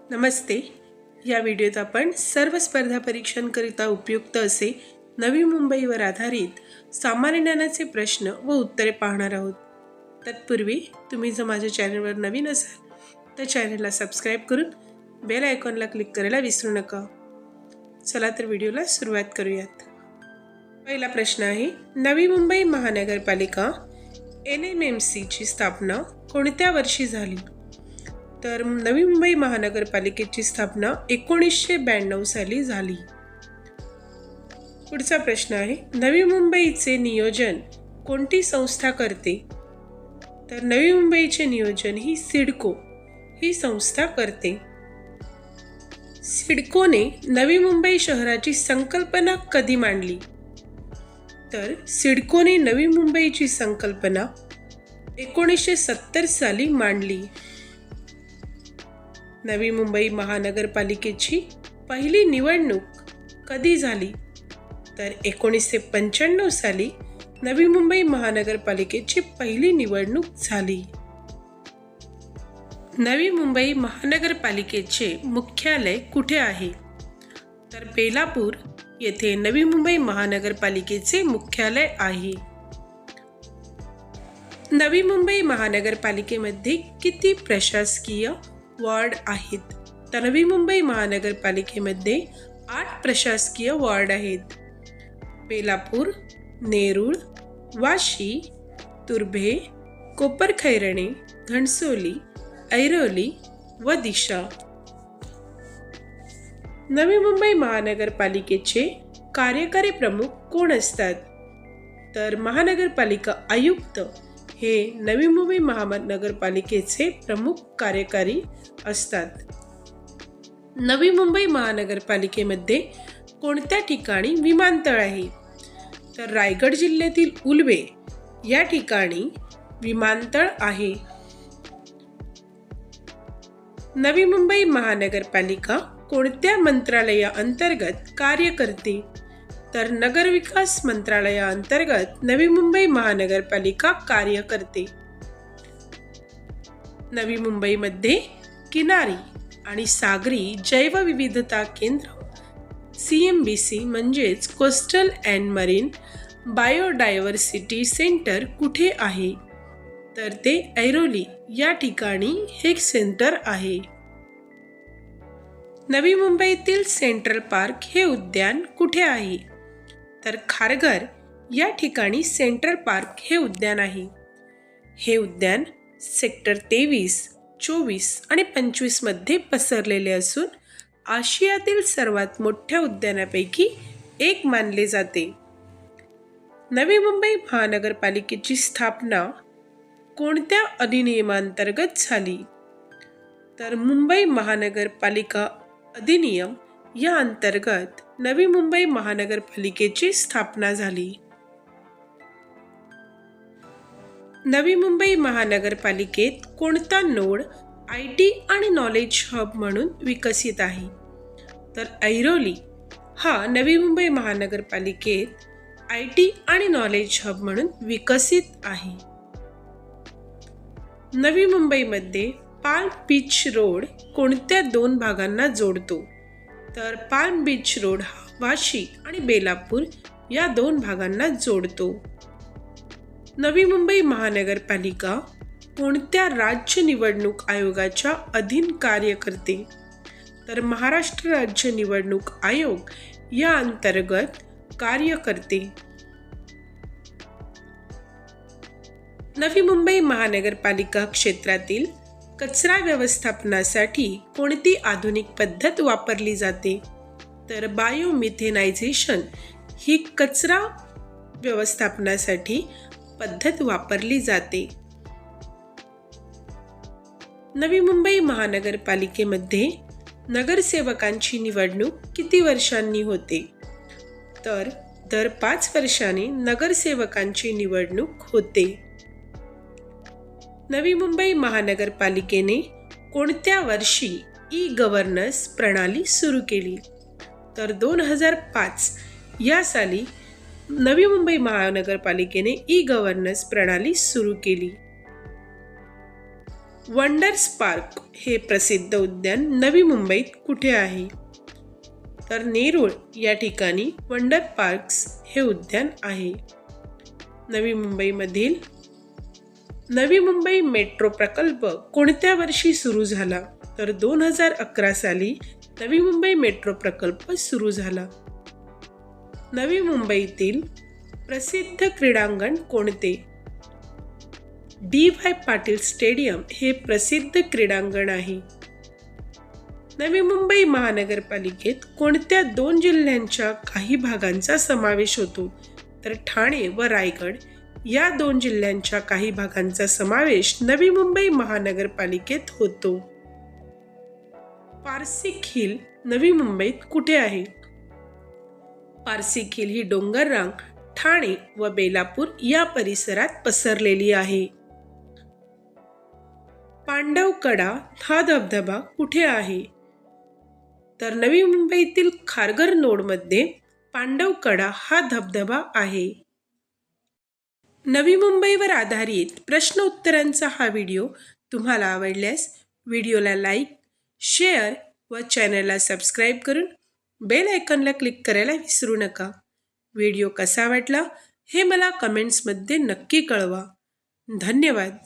नमस्ते. या व्हिडिओत आपण सर्व स्पर्धा परीक्षांकरिता उपयुक्त असे नवी मुंबईवर आधारित सामान्य ज्ञानाचे प्रश्न व उत्तरे पाहणार आहोत. तत्पूर्वी तुम्ही जर माझ्या चॅनलवर नवीन असाल तर चॅनलला सबस्क्राईब करून बेल आयकॉनला क्लिक करायला विसरू नका. चला तर व्हिडिओला सुरुवात करूयात. पहिला प्रश्न आहे, नवी मुंबई महानगरपालिका NMMCची स्थापना कोणत्या वर्षी झाली? तर नवी मुंबई महानगरपालिकेची स्थापना 1992 साली झाली. पुढचा प्रश्न आहे, नवी मुंबईचे नियोजन कोणती संस्था करते? तर नवी मुंबईचे नियोजन ही सिडको ही संस्था करते. सिडकोने नवी मुंबई शहराची संकल्पना कधी मांडली? तर सिडकोने नवी मुंबईची संकल्पना 1970 साली मांडली. नवी मुंबई महानगरपालिकेची पहिली निवडणूक कधी झाली? तर 1995 साली नवी मुंबई महानगरपालिकेची पहिली निवडणूक झाली. नवी मुंबई महानगरपालिकेचे मुख्यालय कुठे आहे? तर बेलापूर येथे नवी मुंबई महानगरपालिकेचे मुख्यालय आहे. नवी मुंबई महानगरपालिकेमध्ये किती प्रशासकीय वॉर्ड आहेत? तर नवी मुंबई महानगरपालिकेमध्ये 8 प्रशासकीय वॉर्ड आहेत. बेलापूर, नेरूळ, वाशी, तुर्भे, कोपरखैरणे, घणसोली, ऐरोली व दिशा. नवी मुंबई महानगरपालिकेचे कार्यकारी प्रमुख कोण असतात? तर महानगरपालिका आयुक्त हे नवी मुंबई महानगरपालिकेचे प्रमुख कार्यकारी असतात. नवी मुंबई महानगरपालिकेमध्ये कोणत्या ठिकाणी विमानतळ आहे? तर रायगड जिल्ह्यातील उलवे या ठिकाणी विमानतळ आहे. नवी मुंबई महानगरपालिका कोणत्या मंत्रालयाअंतर्गत कार्य करते? तर नगरविकास मंत्रालयाअंतर्गत नवी मुंबई महानगरपालिका कार्य करते. नवी मुंबईमध्ये किनारी आणि सागरी जैवविविधता केंद्र CMBC म्हणजेच coastal and marine biodiversity centre कुठे आहे? तर ते ऐरोली या ठिकाणी हे सेंटर आहे. नवी मुंबईतील सेंट्रल पार्क हे उद्यान कुठे आहे? तर खारघर या ठिकाणी सेंट्रल पार्क हे उद्यान आहे. हे उद्यान सेक्टर 23, 24 आणि 25 मध्ये पसरलेले असून आशियातील सर्वात मोठ्या उद्यानापैकी एक मानले जाते. नवी मुंबई महानगरपालिकेची स्थापना कोणत्या अधिनियमांतर्गत झाली? तर मुंबई महानगरपालिका अधिनियम या अंतर्गत नवी मुंबई महानगरपालिकेची स्थापना झाली. नवी मुंबई महानगरपालिकेत कोणता नोड IT आणि नॉलेज हब म्हणून विकसित आहे? तर ऐरोली हा नवी मुंबई महानगरपालिकेत IT आणि नॉलेज हब म्हणून विकसित आहे. नवी मुंबईमध्ये पाल्म बीच रोड कोणत्या 2 भागांना जोडतो? तर पाल्म बीच रोड हा वाशी आणि बेलापूर या 2 भागांना जोडतो. नवी मुंबई महानगरपालिका कोणत्या राज्य निवडणूक आयोगाच्या अधीन कार्य करते? तर महाराष्ट्र राज्य निवडणूक आयोग या अंतर्गत कार्य करते. नवी मुंबई महानगरपालिका क्षेत्रातील कचरा व्यवस्थापनासाठी कोणती आधुनिक पद्धत वापरली जाते? तर बायोमिथेनायझेशन ही कचरा व्यवस्थापनासाठी पद्धत वापरली जाते. नवी मुंबई महानगरपालिकेमध्ये नगरसेवकांची निवडणूक किती वर्षांनी होते? तर दर 5 वर्षांनी नगरसेवकांची निवडणूक होते. नवी मुंबई महानगरपालिकेने कोणत्या वर्षी ई-गव्हर्नन्स प्रणाली सुरू केली? तर 2005 या साली नवी मुंबई महानगरपालिकेने ई-गव्हर्नन्स प्रणाली सुरू केली. वंडर्स पार्क हे प्रसिद्ध उद्यान नवी मुंबईत कुठे आहे? तर नेरूळ या ठिकाणी वंडर पार्क्स हे उद्यान आहे. नवी मुंबईमधील नवी मुंबई मेट्रो प्रकल्प कोणत्या वर्षी सुरू झाला? तर 2011 साली नवी मुंबई मेट्रो प्रकल्प सुरू झाला. नवी मुंबईतील प्रसिद्ध क्रीडांगण कोणते? डी.वाय. पाटील स्टेडियम हे प्रसिद्ध क्रीडांगण आहे. नवी मुंबई महानगरपालिकेत कोणत्या 2 जिल्ह्यांच्या काही भागांचा समावेश होतो? तर ठाणे व रायगड या 2 जिल्ह्यांच्या काही भागांचा समावेश नवी मुंबई महानगरपालिकेत होतो. पारसिक हिल नवी मुंबईत कुठे आहे? पारसिक हिल ही डोंगररांग ठाणे व बेलापूर या परिसरात पसरलेली आहे. पांडवकडा हा धबधबा कुठे आहे? तर नवी मुंबईतील खारघर नोडमध्ये पांडवकडा हा धबधबा आहे. नवी मुंबईवर आधारित प्रश्न उत्तरांचा हा व्हिडिओ तुम्हाला आवडल्यास व्हिडिओला लाईक, शेअर व चॅनलला सबस्क्राईब करून बेल आयकॉनला क्लिक करायला विसरू नका. व्हिडिओ कसा वाटला हे मला कमेंट्समध्ये नक्की कळवा. धन्यवाद.